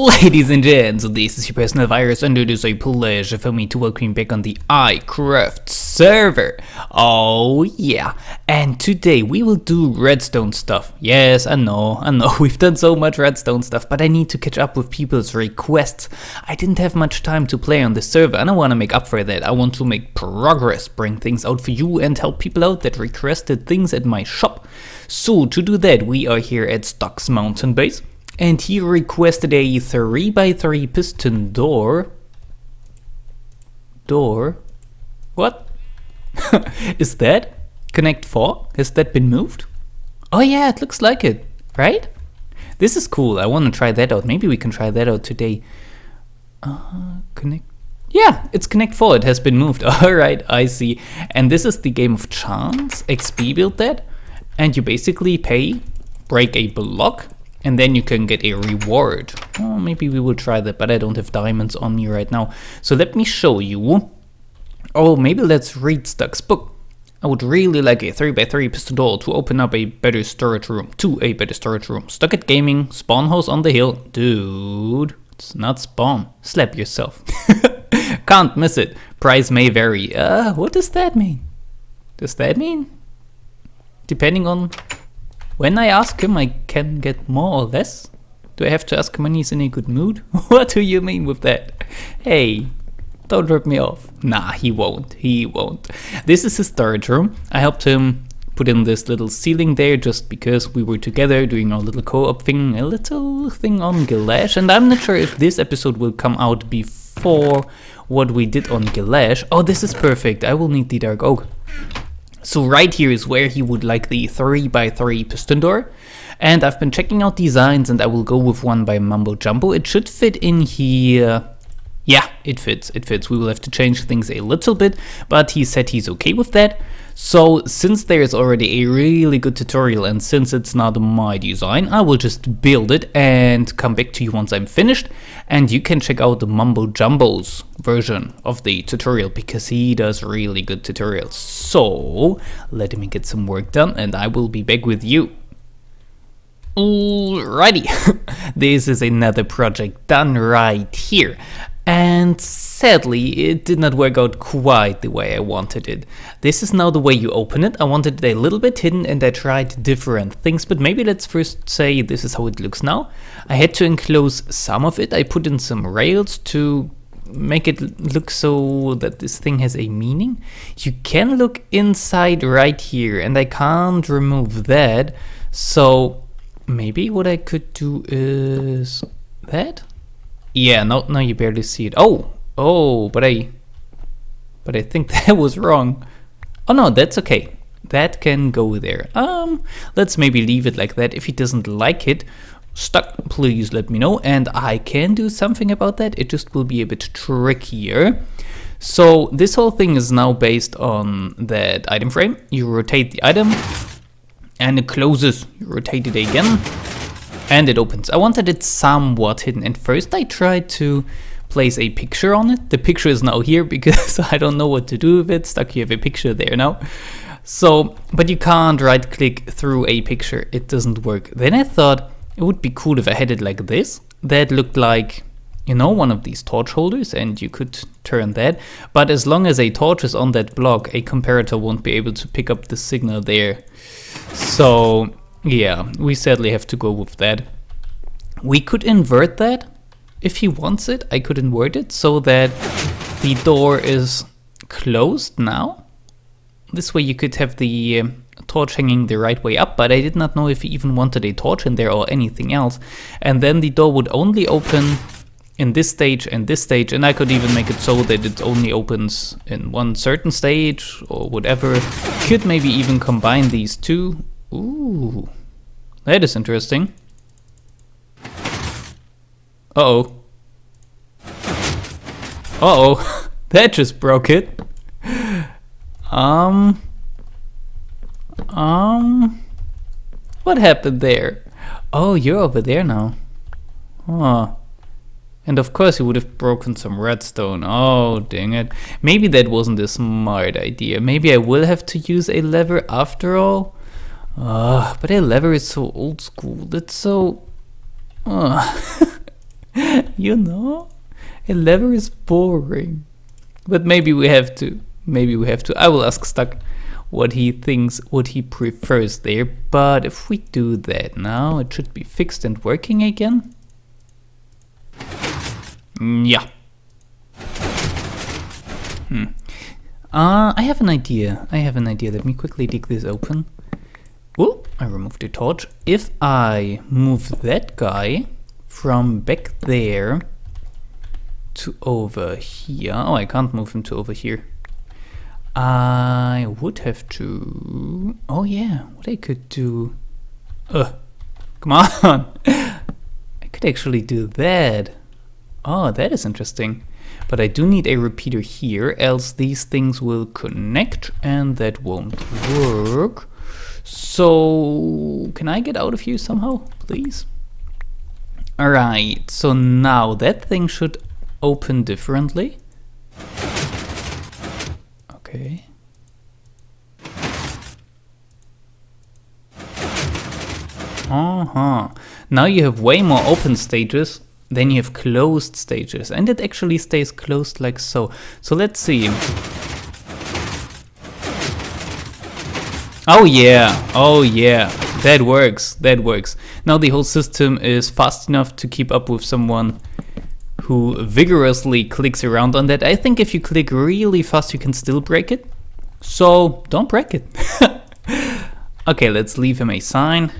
Ladies and gents, this is your personal virus, and it is a pleasure for me to welcome you back on the iCraft server. Oh yeah, and today we will do redstone stuff. Yes, I know, we've done so much redstone stuff, but I need to catch up with people's requests. I didn't have much time to play on this server, and I want to make up for that. I want to make progress, bring things out for you, and help people out that requested things at my shop. So to do that, we are here at Stock's Mountain Base. And he requested a 3x3 piston door. What? Is that Connect 4? Has that been moved? Oh yeah, it looks like it, right? This is cool. I want to try that out. Maybe we can try that out today. Connect. Yeah, it's Connect 4. It has been moved. Alright, I see. And this is the game of chance. XP built that. And you basically break a block, and then you can get a reward. Oh, maybe we will try that, but I don't have diamonds on me right now. So let me show you. Oh, maybe let's read Stuck's book. I would really like a 3x3 piston door to open up a better storage room. Stuck at gaming, spawn house on the hill. Dude, it's not spawn. Slap yourself. Can't miss it. Price may vary. What does that mean? Does that mean? Depending on when I ask him, I can get more or less? Do I have to ask him when he's in a good mood? What do you mean with that? Hey, don't rip me off. Nah, he won't. This is his storage room. I helped him put in this little ceiling there just because we were together doing our little co-op thing, a little thing on Gilash. And I'm not sure if this episode will come out before what we did on Gilash. Oh, this is perfect. I will need the dark oak. So right here is where he would like the 3x3 piston door. And I've been checking out designs, and I will go with one by Mumbo Jumbo. It should fit in here. Yeah, it fits. We will have to change things a little bit, but he said he's okay with that. So since there is already a really good tutorial, and since it's not my design, I will just build it and come back to you once I'm finished. And you can check out the Mumbo Jumbo's version of the tutorial, because he does really good tutorials. So let me get some work done, and I will be back with you. Alrighty, this is another project done right here. And sadly, it did not work out quite the way I wanted it. This is now the way you open it. I wanted it a little bit hidden, and I tried different things, but maybe let's first say this is how it looks now. I had to enclose some of it. I put in some rails to make it look so that this thing has a meaning. You can look inside right here, and I can't remove that. So maybe what I could do is that. Yeah, no, you barely see it. Oh, but I think that was wrong. Oh no, that's okay. That can go there. Let's maybe leave it like that. If he doesn't like it, Stuck, please let me know, and I can do something about that. It just will be a bit trickier. So this whole thing is now based on that item frame. You rotate the item, and it closes. You rotate it again, and it opens. I wanted it somewhat hidden, and first I tried to place a picture on it. The picture is now here because I don't know what to do with it. Stuck, you have a picture there now. So, but you can't right click through a picture. It doesn't work. Then I thought it would be cool if I had it like this. That looked like, you know, one of these torch holders, and you could turn that. But as long as a torch is on that block, a comparator won't be able to pick up the signal there. So yeah, we sadly have to go with that. We could invert that. If he wants it, I could invert it so that the door is closed now. This way you could have the torch hanging the right way up, but I did not know if he even wanted a torch in there or anything else. And then the door would only open in this stage and this stage, and I could even make it so that it only opens in one certain stage or whatever. Could maybe even combine these two. Ooh, that is interesting. Uh-oh. Uh-oh. That just broke it. What happened there? Oh, you're over there now. Oh. And of course you would have broken some redstone. Oh, dang it. Maybe that wasn't a smart idea. Maybe I will have to use a lever after all. But a lever is so old school. That's so... You know, a lever is boring. But maybe we have to. I will ask Stuck what he thinks, what he prefers there. But if we do that now, it should be fixed and working again. Yeah. I have an idea. Let me quickly dig this open. Oh, I removed the torch. If I move that guy from back there to over here. Oh, I can't move him to over here. I would have to... Oh yeah, what I could do... come on! I could actually do that. Oh, that is interesting. But I do need a repeater here, else these things will connect and that won't work. So, can I get out of here somehow, please? Alright, so now that thing should open differently. Okay. Now you have way more open stages than you have closed stages, and it actually stays closed like so. So let's see. Oh yeah, that works. Now the whole system is fast enough to keep up with someone who vigorously clicks around on that. I think if you click really fast you can still break it, so don't break it. Okay, let's leave him a sign.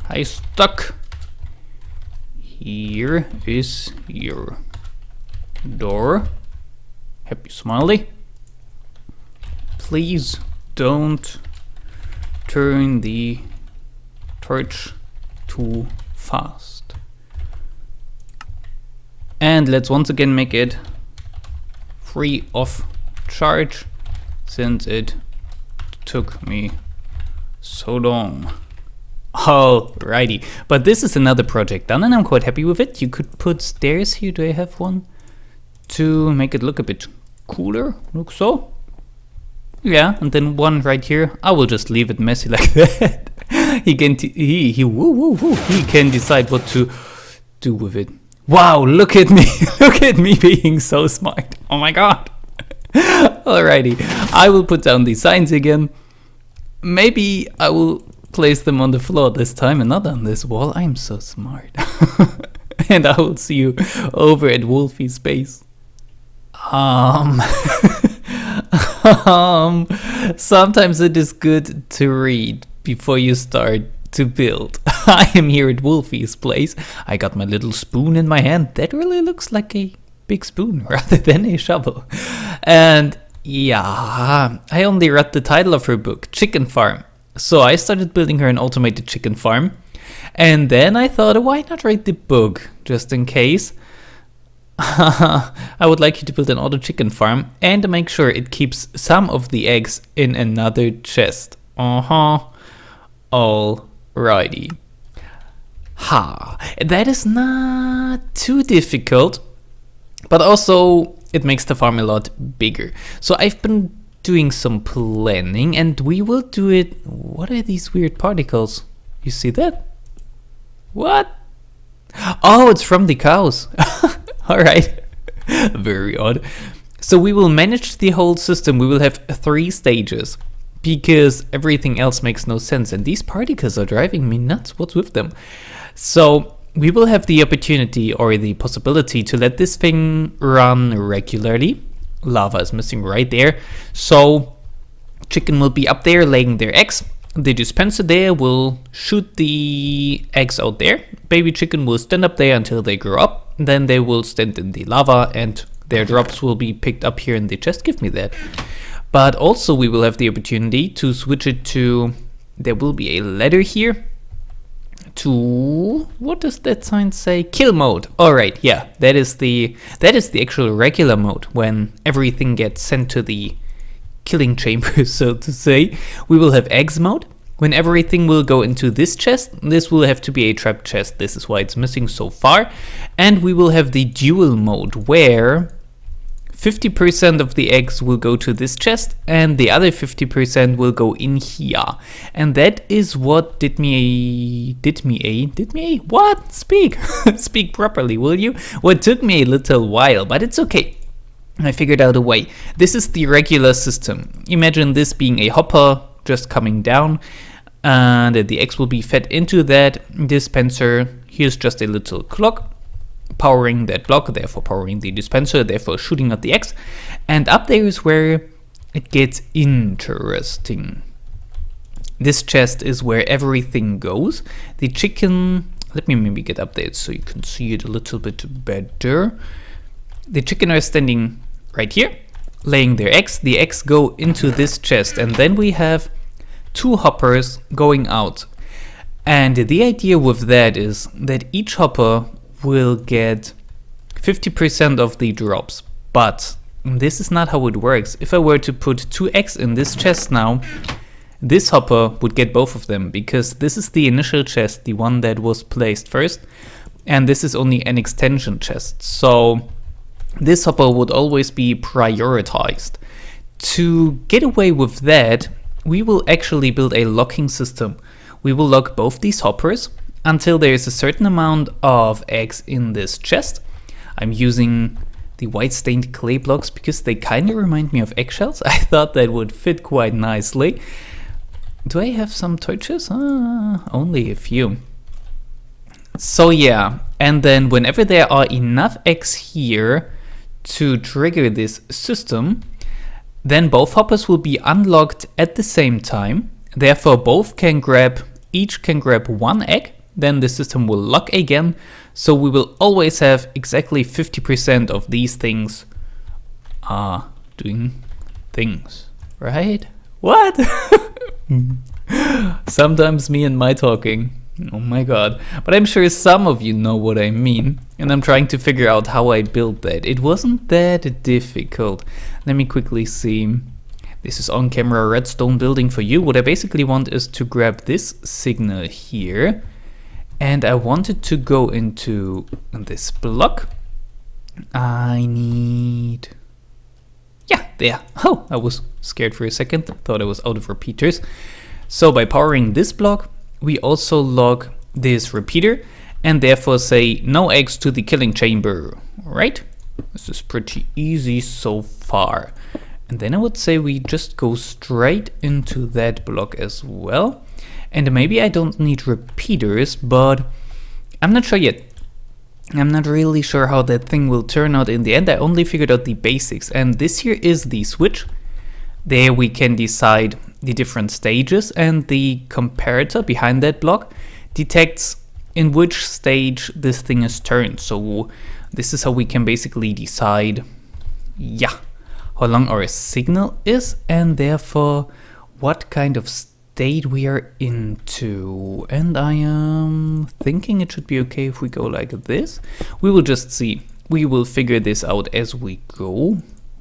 Hi, Stuck. Here is your door. Happy smiley. Please don't turn the torch too fast. And let's once again make it free of charge, since it took me so long. Alrighty, but this is another project done and I'm quite happy with it. You could put stairs here. Do I have one to make it look a bit cooler? Look so. Yeah, and then one right here. I will just leave it messy like that. He can he can decide what to do with it. Wow, look at me. Look at me being so smart. Oh my god. Alrighty, I will put down these signs again. Maybe I will place them on the floor this time and not on this wall. I'm so smart. And I will see you over at Wolfy's base. Sometimes it is good to read before you start to build. I am here at Wolfy's place. I got my little spoon in my hand. That really looks like a big spoon rather than a shovel. And yeah, I only read the title of her book, Chicken Farm. So I started building her an automated chicken farm. And then I thought, why not write the book, just in case? I would like you to build an auto chicken farm and make sure it keeps some of the eggs in another chest. Alrighty. That is not too difficult, but also it makes the farm a lot bigger. So I've been doing some planning and we will do it. What are these weird particles? You see that? What? Oh, it's from the cows. Alright. Very odd. So we will manage the whole system. We will have 3 stages because everything else makes no sense. And these particles are driving me nuts. What's with them? So we will have the opportunity or the possibility to let this thing run regularly. Lava is missing right there. So chicken will be up there laying their eggs. The dispenser there will shoot the eggs out there. Baby chicken will stand up there until they grow up. Then they will stand in the lava and their drops will be picked up here in the chest. Give me that. But also we will have the opportunity to switch it to, there will be a ladder here to, what does that sign say? Kill mode. Alright, yeah, that is the actual regular mode when everything gets sent to the killing chamber, so to say. We will have eggs mode when everything will go into this chest. This will have to be a trap chest. This is why it's missing so far. And we will have the dual mode where 50% of the eggs will go to this chest and the other 50% will go in here. And that is what what? Speak! Speak properly, will you? Well, it took me a little while, but it's okay. I figured out a way. This is the regular system. Imagine this being a hopper just coming down, and the eggs will be fed into that dispenser. Here's just a little clock powering that block, therefore powering the dispenser, therefore shooting out the eggs. And up there is where it gets interesting. This chest is where everything goes. The chicken, let me maybe get up there so you can see it a little bit better. The chicken are standing right here, laying their eggs. The eggs go into this chest, and then we have 2 hoppers going out. And the idea with that is that each hopper will get 50% of the drops, but this is not how it works. If I were to put 2 eggs in this chest now, this hopper would get both of them, because this is the initial chest, the one that was placed first, and this is only an extension chest, so this hopper would always be prioritized. To get away with that, we will actually build a locking system. We will lock both these hoppers until there is a certain amount of eggs in this chest. I'm using the white stained clay blocks because they kind of remind me of eggshells. I thought that would fit quite nicely. Do I have some torches? Only a few. So yeah, and then whenever there are enough eggs here to trigger this system, then both hoppers will be unlocked at the same time. Therefore each can grab 1 egg. Then the system will lock again, so we will always have exactly 50% of these things doing things, right? What? Sometimes me and my talking, oh my god. But I'm sure some of you know what I mean, and I'm trying to figure out how I built that. It wasn't that difficult. Let me quickly see. This is on camera redstone building for you. What I basically want is to grab this signal here, and I want it to go into this block. I need... yeah, there. Oh, I was scared for a second. Thought I was out of repeaters. So by powering this block, we also lock this repeater and therefore say no eggs to the killing chamber, right? This is pretty easy so far. And then I would say we just go straight into that block as well. And maybe I don't need repeaters, but I'm not sure yet. I'm not really sure how that thing will turn out in the end. I only figured out the basics, and this here is the switch. There we can decide the different stages, and the comparator behind that block detects in which stage this thing is turned. So this is how we can basically decide, yeah, how long our signal is, and therefore what kind of state we are into. And I am thinking it should be okay if we go like this. We will just see. We will figure this out as we go.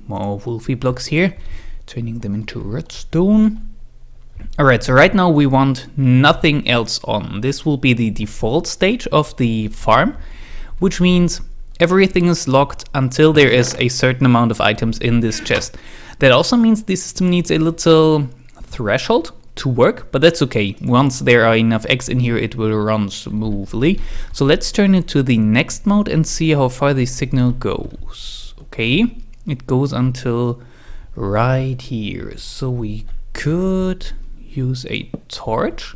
More Wolfy blocks here, turning them into redstone. Alright, so right now we want nothing else on. This will be the default stage of the farm, which means everything is locked until there is a certain amount of items in this chest. That also means the system needs a little threshold to work, but that's okay. Once there are enough eggs in here, it will run smoothly. So let's turn it to the next mode and see how far the signal goes. Okay, it goes until right here. So we could use a torch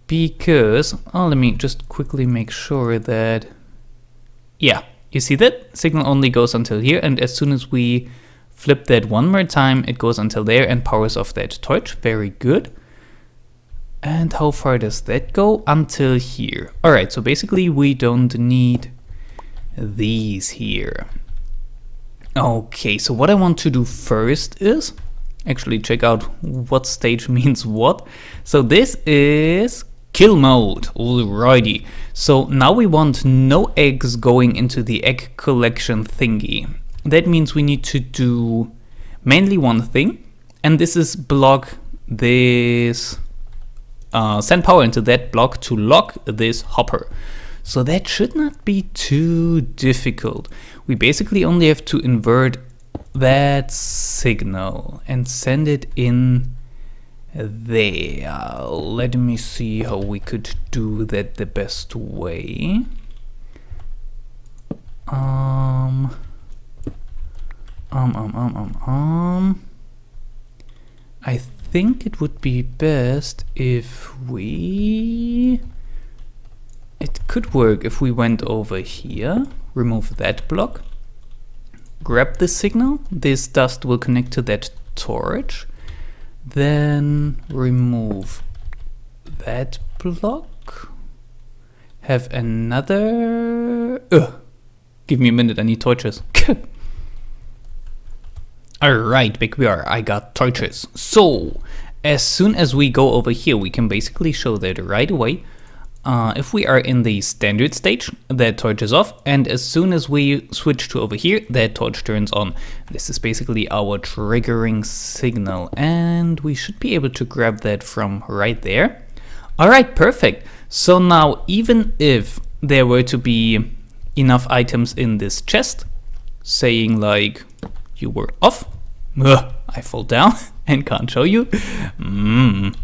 because, oh, let me just quickly make sure that, yeah, you see that? Signal only goes until here, and as soon as we flip that one more time, it goes until there and powers off that torch. Very good. And how far does that go? Until here. Alright, so basically we don't need these here. Okay, so what I want to do first is actually check out what stage means what. So this is kill mode. Alrighty. So now we want no eggs going into the egg collection thingy. That means we need to do mainly one thing, and this is block this, send power into that block to lock this hopper. So that should not be too difficult. We basically only have to invert that signal and send it in there. Let me see how we could do that the best way. I think it would be best if we... It could work if we went over here, remove that block, grab the signal, this dust will connect to that torch, then remove that block, have another... give me a minute, I need torches. Alright, big we are, I got torches. So, as soon as we go over here, we can basically show that right away. If we are in the standard stage, that torch is off, and as soon as we switch to over here, that torch turns on. This is basically our triggering signal, and we should be able to grab that from right there. Alright, perfect. So now, even if there were to be enough items in this chest, saying like, you were off, I fall down and can't show you. Can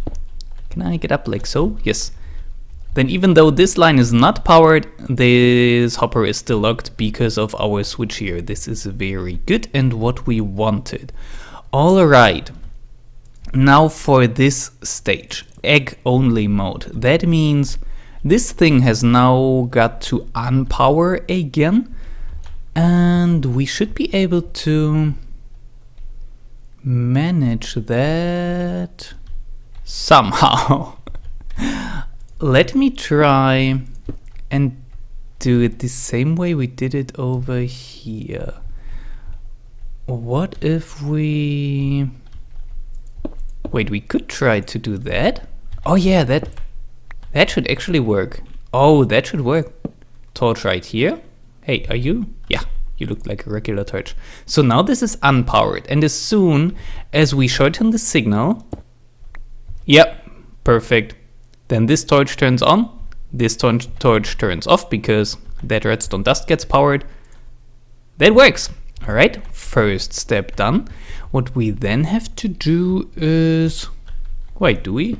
I get up like so? Yes. Then even though this line is not powered, this hopper is still locked because of our switch here. This is very good and what we wanted. Alright, now for this stage, egg only mode. That means this thing has now got to unpower again, and we should be able to manage that somehow. Let me try and do it the same way we did it over here. What if we... Wait, we could try to do that. Oh yeah, that should actually work. Oh, that should work. Torch right here. Hey, are you? Yeah, you look like a regular torch. So now this is unpowered, and as soon as we shorten the signal, yep, perfect. Then this torch turns on, this torch turns off because that redstone dust gets powered. That works. All right, first step done. What we then have to do is... Wait, do we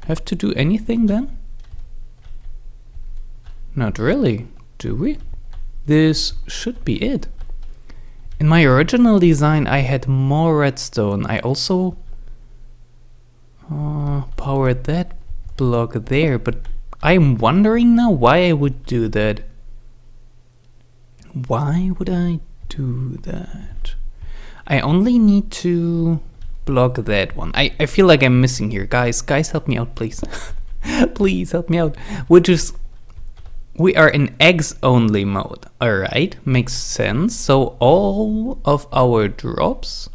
have to do anything then? Not really, do we? This should be it. In my original design I had more redstone. I also powered that block there, but I'm wondering now why I would do that. Why would I do that? I only need to block that one. I feel like I'm missing here. Guys help me out, please. Please help me out. We are in eggs only mode. Alright, makes sense. So all of our drops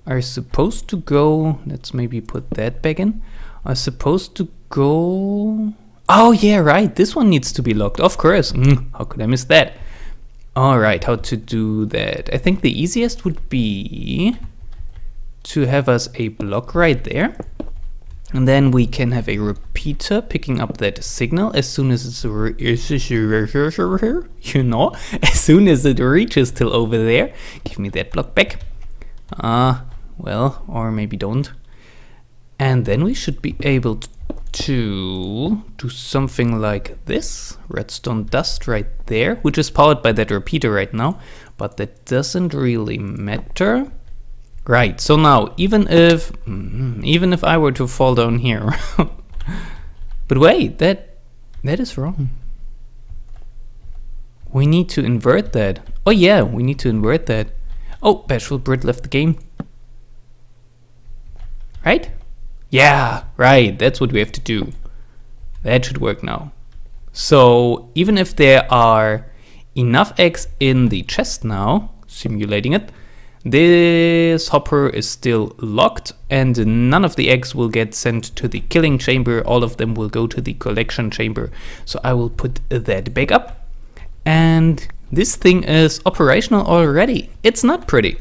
are supposed to go, let's maybe put that back in, are supposed to go... Oh yeah, right, this one needs to be locked, of course. How could I miss that? Alright, how to do that? I think the easiest would be to have us a block right there. And then we can have a repeater picking up that signal as soon as it's you know, as soon as it reaches till over there. Give me that block back. Well, or maybe don't. And then we should be able to do something like this. Redstone dust right there, which is powered by that repeater right now, but that doesn't really matter. Right, so now, even if I were to fall down here, but wait, that is wrong. We need to invert that. Oh yeah, we need to invert that. Oh, Bashful Brit left the game. Right? Yeah, right, that's what we have to do. That should work now. So, even if there are enough eggs in the chest now, simulating it, this hopper is still locked and none of the eggs will get sent to the killing chamber. All of them will go to the collection chamber. So I will put that back up. And this thing is operational already. It's not pretty.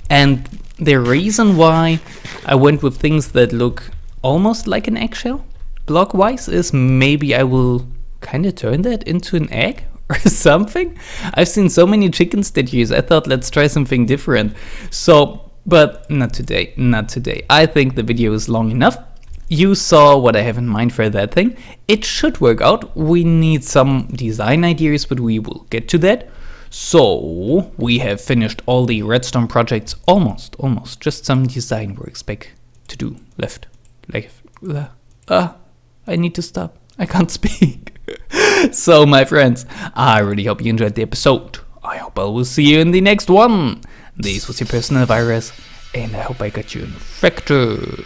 And the reason why I went with things that look almost like an eggshell block-wise is maybe I will kind of turn that into an egg or something? I've seen so many chickens that use. I thought let's try something different. So, but not today, not today. I think the video is long enough. You saw what I have in mind for that thing. It should work out. We need some design ideas, but we will get to that. So we have finished all the redstone projects, almost. Just some design works back to do left. I need to stop. I can't speak. So my friends, I really hope you enjoyed the episode. I hope I will see you in the next one. This was your personal virus, and I hope I got you infected.